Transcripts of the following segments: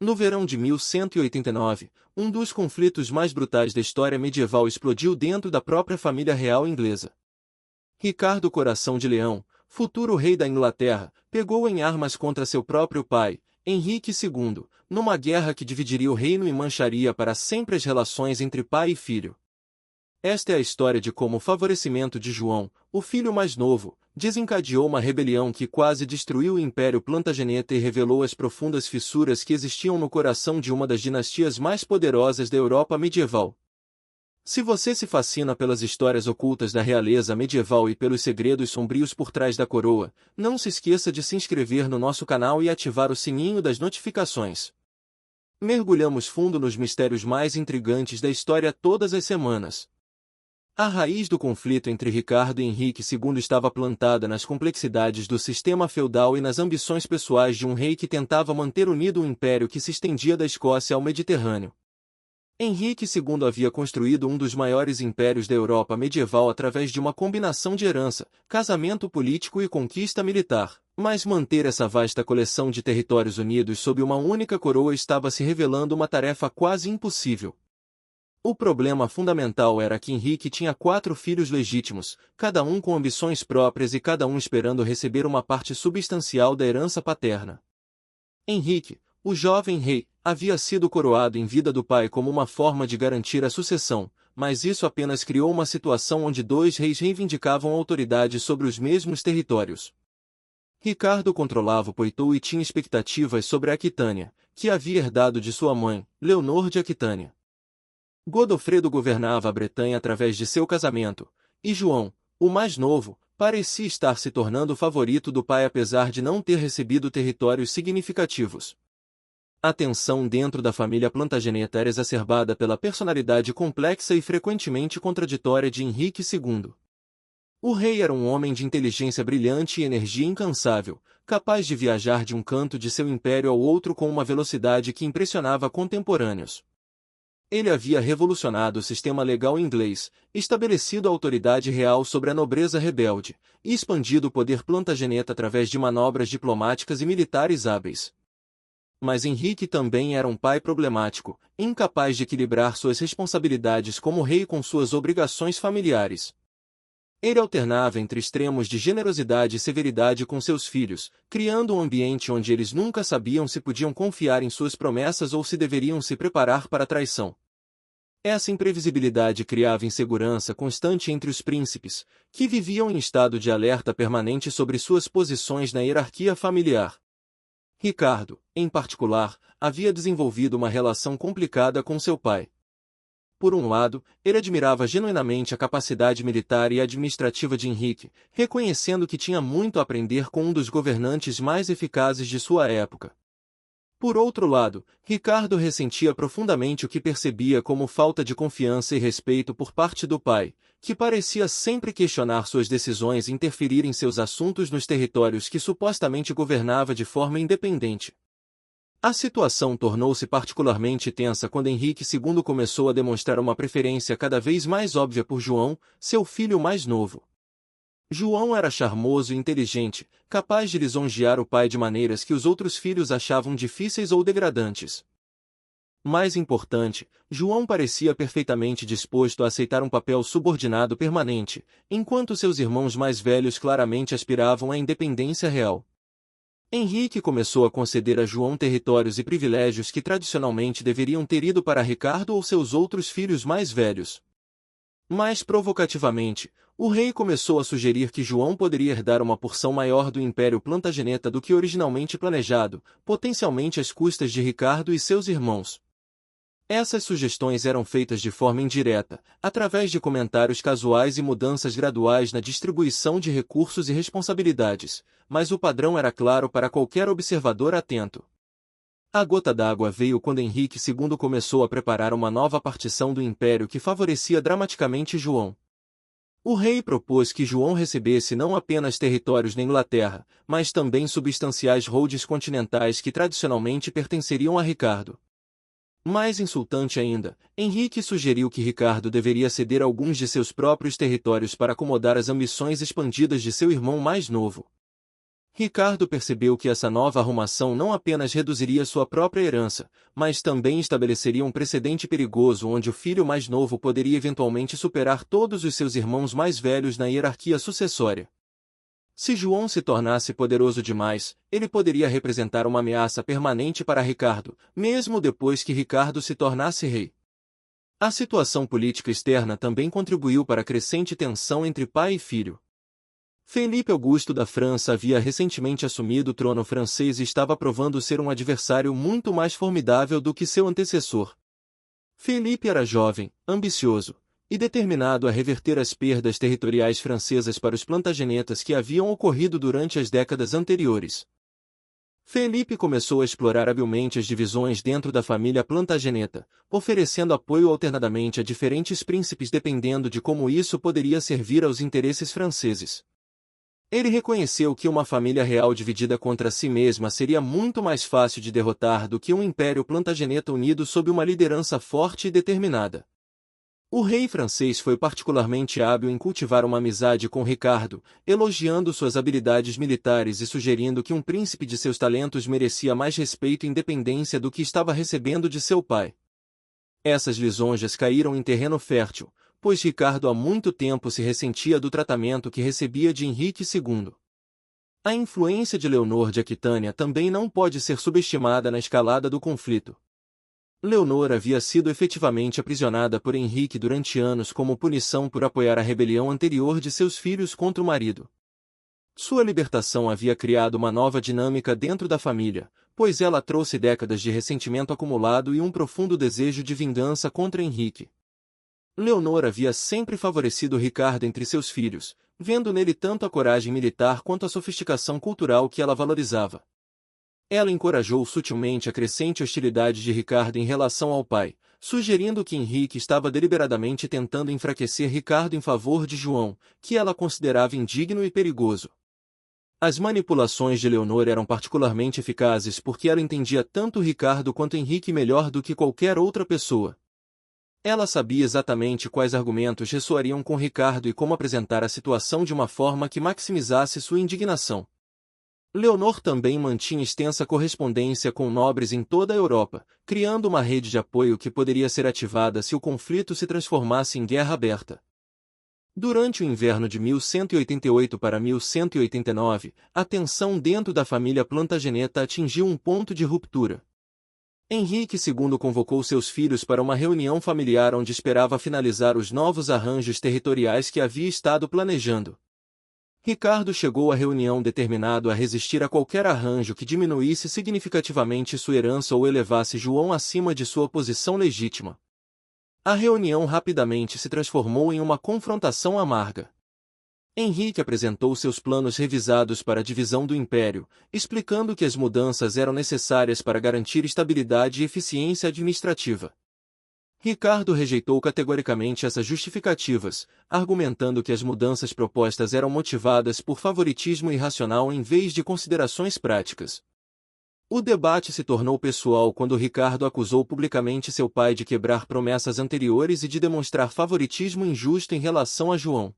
No verão de 1189, um dos conflitos mais brutais da história medieval explodiu dentro da própria família real inglesa. Ricardo Coração de Leão, futuro rei da Inglaterra, pegou em armas contra seu próprio pai, Henrique II, numa guerra que dividiria o reino e mancharia para sempre as relações entre pai e filho. Esta é a história de como o favorecimento de João, o filho mais novo, desencadeou uma rebelião que quase destruiu o Império Plantageneta e revelou as profundas fissuras que existiam no coração de uma das dinastias mais poderosas da Europa medieval. Se você se fascina pelas histórias ocultas da realeza medieval e pelos segredos sombrios por trás da coroa, não se esqueça de se inscrever no nosso canal e ativar o sininho das notificações. Mergulhamos fundo nos mistérios mais intrigantes da história todas as semanas. A raiz do conflito entre Ricardo e Henrique II estava plantada nas complexidades do sistema feudal e nas ambições pessoais de um rei que tentava manter unido um império que se estendia da Escócia ao Mediterrâneo. Henrique II havia construído um dos maiores impérios da Europa medieval através de uma combinação de herança, casamento político e conquista militar, mas manter essa vasta coleção de territórios unidos sob uma única coroa estava se revelando uma tarefa quase impossível. O problema fundamental era que Henrique tinha 4 filhos legítimos, cada um com ambições próprias e cada um esperando receber uma parte substancial da herança paterna. Henrique, o jovem rei, havia sido coroado em vida do pai como uma forma de garantir a sucessão, mas isso apenas criou uma situação onde 2 reis reivindicavam autoridade sobre os mesmos territórios. Ricardo controlava o Poitou e tinha expectativas sobre a Aquitânia, que havia herdado de sua mãe, Leonor de Aquitânia. Godofredo governava a Bretanha através de seu casamento, e João, o mais novo, parecia estar se tornando o favorito do pai apesar de não ter recebido territórios significativos. A tensão dentro da família Plantageneta era exacerbada pela personalidade complexa e frequentemente contraditória de Henrique II. O rei era um homem de inteligência brilhante e energia incansável, capaz de viajar de um canto de seu império ao outro com uma velocidade que impressionava contemporâneos. Ele havia revolucionado o sistema legal inglês, estabelecido a autoridade real sobre a nobreza rebelde, e expandido o poder Plantageneta através de manobras diplomáticas e militares hábeis. Mas Henrique também era um pai problemático, incapaz de equilibrar suas responsabilidades como rei com suas obrigações familiares. Ele alternava entre extremos de generosidade e severidade com seus filhos, criando um ambiente onde eles nunca sabiam se podiam confiar em suas promessas ou se deveriam se preparar para a traição. Essa imprevisibilidade criava insegurança constante entre os príncipes, que viviam em estado de alerta permanente sobre suas posições na hierarquia familiar. Ricardo, em particular, havia desenvolvido uma relação complicada com seu pai. Por um lado, ele admirava genuinamente a capacidade militar e administrativa de Henrique, reconhecendo que tinha muito a aprender com um dos governantes mais eficazes de sua época. Por outro lado, Ricardo ressentia profundamente o que percebia como falta de confiança e respeito por parte do pai, que parecia sempre questionar suas decisões e interferir em seus assuntos nos territórios que supostamente governava de forma independente. A situação tornou-se particularmente tensa quando Henrique II começou a demonstrar uma preferência cada vez mais óbvia por João, seu filho mais novo. João era charmoso e inteligente, capaz de lisonjear o pai de maneiras que os outros filhos achavam difíceis ou degradantes. Mais importante, João parecia perfeitamente disposto a aceitar um papel subordinado permanente, enquanto seus irmãos mais velhos claramente aspiravam à independência real. Henrique começou a conceder a João territórios e privilégios que tradicionalmente deveriam ter ido para Ricardo ou seus outros filhos mais velhos. Mais provocativamente, o rei começou a sugerir que João poderia herdar uma porção maior do Império Plantageneta do que originalmente planejado, potencialmente às custas de Ricardo e seus irmãos. Essas sugestões eram feitas de forma indireta, através de comentários casuais e mudanças graduais na distribuição de recursos e responsabilidades, mas o padrão era claro para qualquer observador atento. A gota d'água veio quando Henrique II começou a preparar uma nova partição do império que favorecia dramaticamente João. O rei propôs que João recebesse não apenas territórios na Inglaterra, mas também substanciais holdes continentais que tradicionalmente pertenceriam a Ricardo. Mais insultante ainda, Henrique sugeriu que Ricardo deveria ceder alguns de seus próprios territórios para acomodar as ambições expandidas de seu irmão mais novo. Ricardo percebeu que essa nova arrumação não apenas reduziria sua própria herança, mas também estabeleceria um precedente perigoso onde o filho mais novo poderia eventualmente superar todos os seus irmãos mais velhos na hierarquia sucessória. Se João se tornasse poderoso demais, ele poderia representar uma ameaça permanente para Ricardo, mesmo depois que Ricardo se tornasse rei. A situação política externa também contribuiu para a crescente tensão entre pai e filho. Felipe Augusto da França havia recentemente assumido o trono francês e estava provando ser um adversário muito mais formidável do que seu antecessor. Felipe era jovem, ambicioso e determinado a reverter as perdas territoriais francesas para os plantagenetas que haviam ocorrido durante as décadas anteriores. Felipe começou a explorar habilmente as divisões dentro da família plantageneta, oferecendo apoio alternadamente a diferentes príncipes dependendo de como isso poderia servir aos interesses franceses. Ele reconheceu que uma família real dividida contra si mesma seria muito mais fácil de derrotar do que um império plantageneta unido sob uma liderança forte e determinada. O rei francês foi particularmente hábil em cultivar uma amizade com Ricardo, elogiando suas habilidades militares e sugerindo que um príncipe de seus talentos merecia mais respeito e independência do que estava recebendo de seu pai. Essas lisonjas caíram em terreno fértil, pois Ricardo há muito tempo se ressentia do tratamento que recebia de Henrique II. A influência de Leonor de Aquitânia também não pode ser subestimada na escalada do conflito. Leonor havia sido efetivamente aprisionada por Henrique durante anos como punição por apoiar a rebelião anterior de seus filhos contra o marido. Sua libertação havia criado uma nova dinâmica dentro da família, pois ela trouxe décadas de ressentimento acumulado e um profundo desejo de vingança contra Henrique. Leonor havia sempre favorecido Ricardo entre seus filhos, vendo nele tanto a coragem militar quanto a sofisticação cultural que ela valorizava. Ela encorajou sutilmente a crescente hostilidade de Ricardo em relação ao pai, sugerindo que Henrique estava deliberadamente tentando enfraquecer Ricardo em favor de João, que ela considerava indigno e perigoso. As manipulações de Leonor eram particularmente eficazes porque ela entendia tanto Ricardo quanto Henrique melhor do que qualquer outra pessoa. Ela sabia exatamente quais argumentos ressoariam com Ricardo e como apresentar a situação de uma forma que maximizasse sua indignação. Leonor também mantinha extensa correspondência com nobres em toda a Europa, criando uma rede de apoio que poderia ser ativada se o conflito se transformasse em guerra aberta. Durante o inverno de 1188 para 1189, a tensão dentro da família Plantageneta atingiu um ponto de ruptura. Henrique II convocou seus filhos para uma reunião familiar onde esperava finalizar os novos arranjos territoriais que havia estado planejando. Ricardo chegou à reunião determinado a resistir a qualquer arranjo que diminuísse significativamente sua herança ou elevasse João acima de sua posição legítima. A reunião rapidamente se transformou em uma confrontação amarga. Henrique apresentou seus planos revisados para a divisão do império, explicando que as mudanças eram necessárias para garantir estabilidade e eficiência administrativa. Ricardo rejeitou categoricamente essas justificativas, argumentando que as mudanças propostas eram motivadas por favoritismo irracional em vez de considerações práticas. O debate se tornou pessoal quando Ricardo acusou publicamente seu pai de quebrar promessas anteriores e de demonstrar favoritismo injusto em relação a João.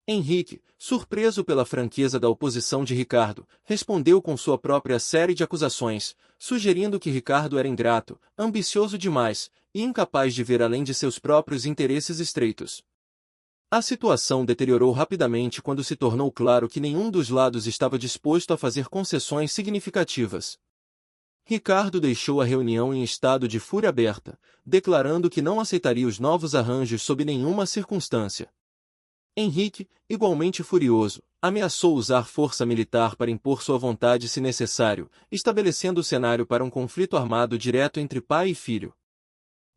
Henrique, surpreso pela franqueza da oposição de Ricardo, respondeu com sua própria série de acusações, sugerindo que Ricardo era ingrato, ambicioso demais e incapaz de ver além de seus próprios interesses estreitos. A situação deteriorou rapidamente quando se tornou claro que nenhum dos lados estava disposto a fazer concessões significativas. Ricardo deixou a reunião em estado de fúria aberta, declarando que não aceitaria os novos arranjos sob nenhuma circunstância. Henrique, igualmente furioso, ameaçou usar força militar para impor sua vontade se necessário, estabelecendo o cenário para um conflito armado direto entre pai e filho.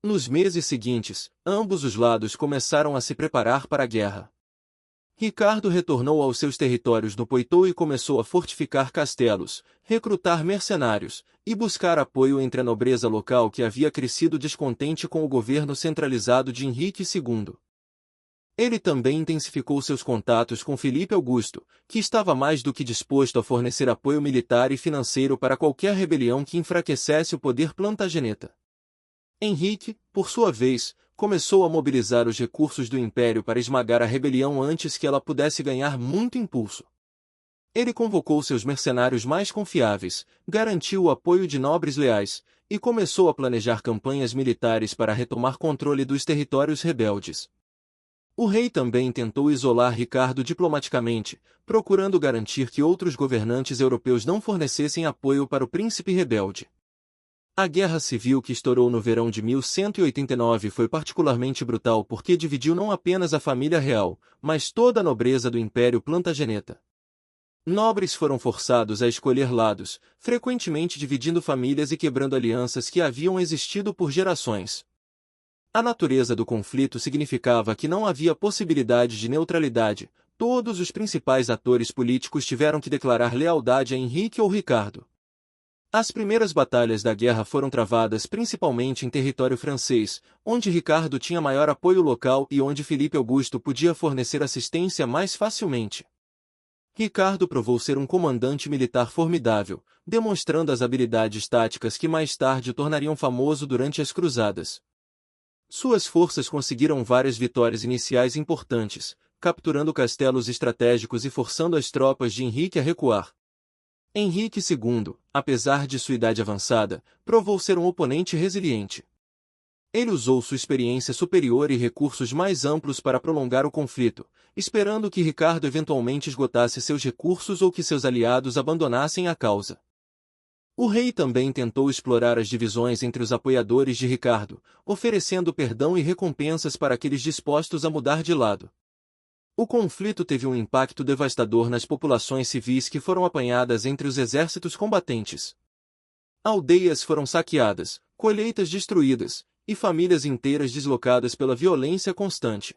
Nos meses seguintes, ambos os lados começaram a se preparar para a guerra. Ricardo retornou aos seus territórios no Poitou e começou a fortificar castelos, recrutar mercenários e buscar apoio entre a nobreza local que havia crescido descontente com o governo centralizado de Henrique II. Ele também intensificou seus contatos com Felipe Augusto, que estava mais do que disposto a fornecer apoio militar e financeiro para qualquer rebelião que enfraquecesse o poder plantageneta. Henrique, por sua vez, começou a mobilizar os recursos do império para esmagar a rebelião antes que ela pudesse ganhar muito impulso. Ele convocou seus mercenários mais confiáveis, garantiu o apoio de nobres leais, e começou a planejar campanhas militares para retomar controle dos territórios rebeldes. O rei também tentou isolar Ricardo diplomaticamente, procurando garantir que outros governantes europeus não fornecessem apoio para o príncipe rebelde. A guerra civil que estourou no verão de 1189 foi particularmente brutal porque dividiu não apenas a família real, mas toda a nobreza do Império Plantageneta. Nobres foram forçados a escolher lados, frequentemente dividindo famílias e quebrando alianças que haviam existido por gerações. A natureza do conflito significava que não havia possibilidade de neutralidade, todos os principais atores políticos tiveram que declarar lealdade a Henrique ou Ricardo. As primeiras batalhas da guerra foram travadas principalmente em território francês, onde Ricardo tinha maior apoio local e onde Filipe Augusto podia fornecer assistência mais facilmente. Ricardo provou ser um comandante militar formidável, demonstrando as habilidades táticas que mais tarde o tornariam famoso durante as cruzadas. Suas forças conseguiram várias vitórias iniciais importantes, capturando castelos estratégicos e forçando as tropas de Henrique a recuar. Henrique II, apesar de sua idade avançada, provou ser um oponente resiliente. Ele usou sua experiência superior e recursos mais amplos para prolongar o conflito, esperando que Ricardo eventualmente esgotasse seus recursos ou que seus aliados abandonassem a causa. O rei também tentou explorar as divisões entre os apoiadores de Ricardo, oferecendo perdão e recompensas para aqueles dispostos a mudar de lado. O conflito teve um impacto devastador nas populações civis que foram apanhadas entre os exércitos combatentes. Aldeias foram saqueadas, colheitas destruídas, e famílias inteiras deslocadas pela violência constante.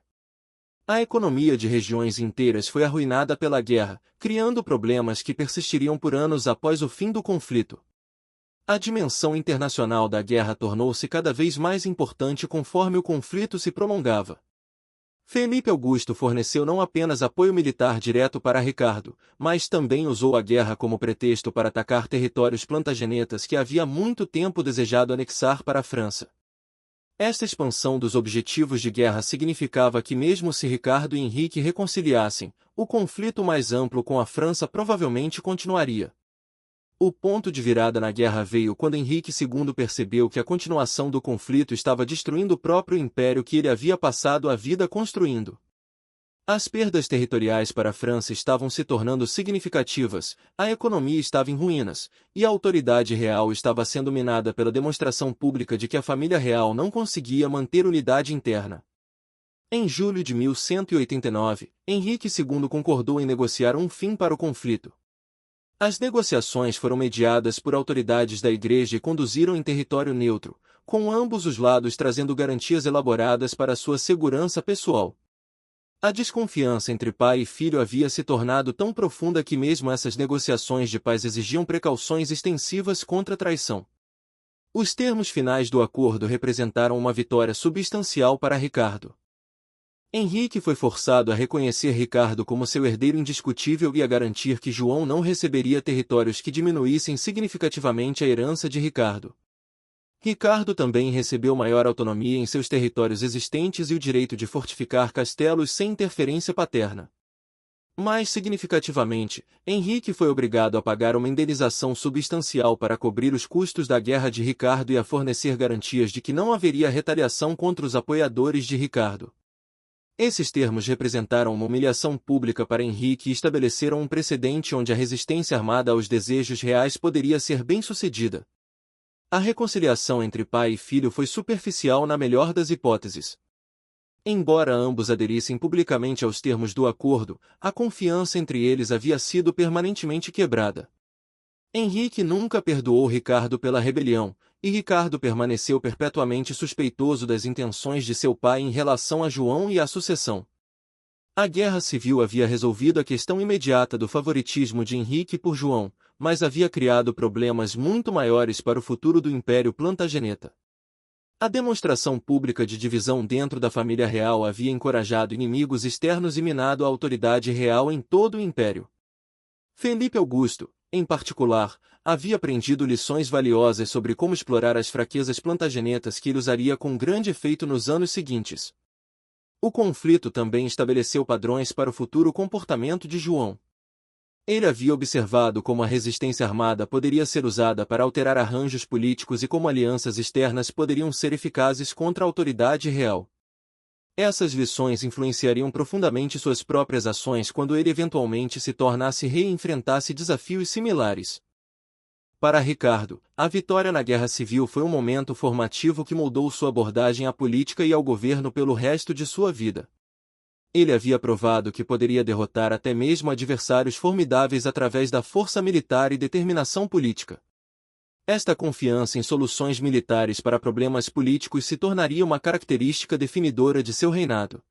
A economia de regiões inteiras foi arruinada pela guerra, criando problemas que persistiriam por anos após o fim do conflito. A dimensão internacional da guerra tornou-se cada vez mais importante conforme o conflito se prolongava. Felipe Augusto forneceu não apenas apoio militar direto para Ricardo, mas também usou a guerra como pretexto para atacar territórios plantagenetas que havia muito tempo desejado anexar para a França. Esta expansão dos objetivos de guerra significava que mesmo se Ricardo e Henrique reconciliassem, o conflito mais amplo com a França provavelmente continuaria. O ponto de virada na guerra veio quando Henrique II percebeu que a continuação do conflito estava destruindo o próprio império que ele havia passado a vida construindo. As perdas territoriais para a França estavam se tornando significativas, a economia estava em ruínas, e a autoridade real estava sendo minada pela demonstração pública de que a família real não conseguia manter unidade interna. Em julho de 1189, Henrique II concordou em negociar um fim para o conflito. As negociações foram mediadas por autoridades da Igreja e conduziram em território neutro, com ambos os lados trazendo garantias elaboradas para sua segurança pessoal. A desconfiança entre pai e filho havia se tornado tão profunda que mesmo essas negociações de paz exigiam precauções extensivas contra a traição. Os termos finais do acordo representaram uma vitória substancial para Ricardo. Henrique foi forçado a reconhecer Ricardo como seu herdeiro indiscutível e a garantir que João não receberia territórios que diminuíssem significativamente a herança de Ricardo. Ricardo também recebeu maior autonomia em seus territórios existentes e o direito de fortificar castelos sem interferência paterna. Mais significativamente, Henrique foi obrigado a pagar uma indenização substancial para cobrir os custos da guerra de Ricardo e a fornecer garantias de que não haveria retaliação contra os apoiadores de Ricardo. Esses termos representaram uma humilhação pública para Henrique e estabeleceram um precedente onde a resistência armada aos desejos reais poderia ser bem-sucedida. A reconciliação entre pai e filho foi superficial na melhor das hipóteses. Embora ambos aderissem publicamente aos termos do acordo, a confiança entre eles havia sido permanentemente quebrada. Henrique nunca perdoou Ricardo pela rebelião, e Ricardo permaneceu perpetuamente suspeitoso das intenções de seu pai em relação a João e à sucessão. A guerra civil havia resolvido a questão imediata do favoritismo de Henrique por João, mas havia criado problemas muito maiores para o futuro do Império Plantageneta. A demonstração pública de divisão dentro da família real havia encorajado inimigos externos e minado a autoridade real em todo o Império. Felipe Augusto, em particular, havia aprendido lições valiosas sobre como explorar as fraquezas plantagenetas que ele usaria com grande efeito nos anos seguintes. O conflito também estabeleceu padrões para o futuro comportamento de João. Ele havia observado como a resistência armada poderia ser usada para alterar arranjos políticos e como alianças externas poderiam ser eficazes contra a autoridade real. Essas lições influenciariam profundamente suas próprias ações quando ele eventualmente se tornasse rei e enfrentasse desafios similares. Para Ricardo, a vitória na Guerra Civil foi um momento formativo que moldou sua abordagem à política e ao governo pelo resto de sua vida. Ele havia provado que poderia derrotar até mesmo adversários formidáveis através da força militar e determinação política. Esta confiança em soluções militares para problemas políticos se tornaria uma característica definidora de seu reinado.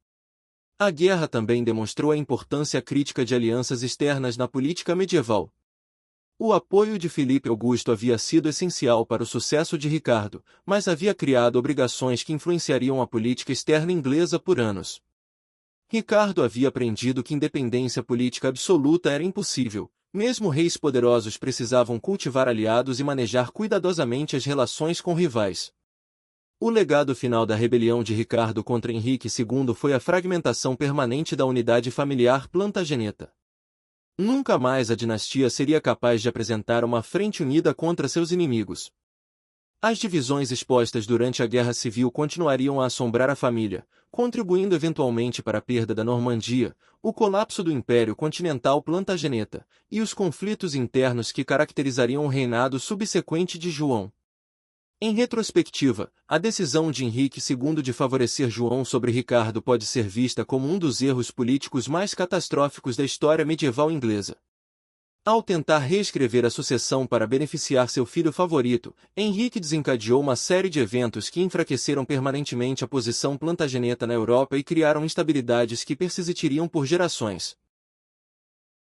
A guerra também demonstrou a importância crítica de alianças externas na política medieval. O apoio de Filipe Augusto havia sido essencial para o sucesso de Ricardo, mas havia criado obrigações que influenciariam a política externa inglesa por anos. Ricardo havia aprendido que independência política absoluta era impossível. Mesmo reis poderosos precisavam cultivar aliados e manejar cuidadosamente as relações com rivais. O legado final da rebelião de Ricardo contra Henrique II foi a fragmentação permanente da unidade familiar Plantageneta. Nunca mais a dinastia seria capaz de apresentar uma frente unida contra seus inimigos. As divisões expostas durante a Guerra Civil continuariam a assombrar a família, contribuindo eventualmente para a perda da Normandia, o colapso do Império Continental Plantageneta, e os conflitos internos que caracterizariam o reinado subsequente de João. Em retrospectiva, a decisão de Henrique II de favorecer João sobre Ricardo pode ser vista como um dos erros políticos mais catastróficos da história medieval inglesa. Ao tentar reescrever a sucessão para beneficiar seu filho favorito, Henrique desencadeou uma série de eventos que enfraqueceram permanentemente a posição plantageneta na Europa e criaram instabilidades que persistiriam por gerações.